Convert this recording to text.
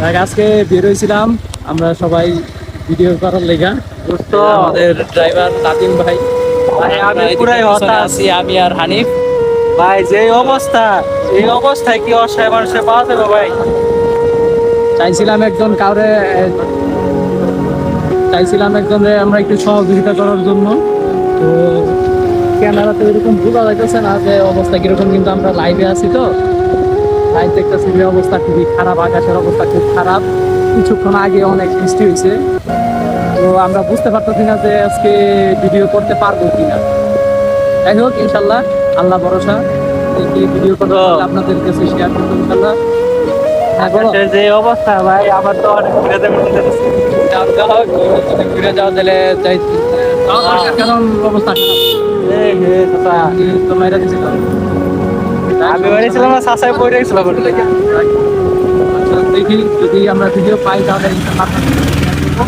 আজকে বের হয়েছিলাম আমরা সবাই ভিডিও করার লেগা। আমাদের ড্রাইভার লাতিন ভাই, আমি পুরাই আছি আমি আর হানিফ ভাই। যে অবস্থা, এই অবস্থায় কি অসহায় মানুষের পাওয়া যাবে ভাই? চাইছিলাম একজনরে আমরা একটু সহযোগিতা করার জন্য। তো ক্যামেরাতে এরকম বোঝা যাইতেছে না যে অবস্থা কিরকম, কিন্তু আমরা লাইভে আছি তো লাইভ দেখতেছি যে অবস্থা খুবই খারাপ, আকাশের অবস্থা খুব খারাপ। কিছুক্ষণ আগে অনেক বৃষ্টি হয়েছে, তো আমরা বুঝতে পারতেছি না যে আজকে ভিডিও করতে পারবো কিনা। যাই হোক, ইনশাল্লাহ আল্লাহ ভরসা, এই ভিডিও করতে পারলে আপনাদের কাছে শেয়ার করবো ইনশাল্লাহ। আকাশের যে অবস্থা ভাই, আমার তো অনেক ঘুরে যাবে মনে হচ্ছে। ঘুরে যাওয়া দিলে কারণ অবস্থা খারাপ। তো মেরে দিছিল। আমি বেরিয়েছিলাম না, সাসায় পড়ে গেছিলাম। আচ্ছা, দেখি যদি আমরা ভিডিও পাই তাহলে ইনশাল্লাহ আপনাদের সাথে share করবো।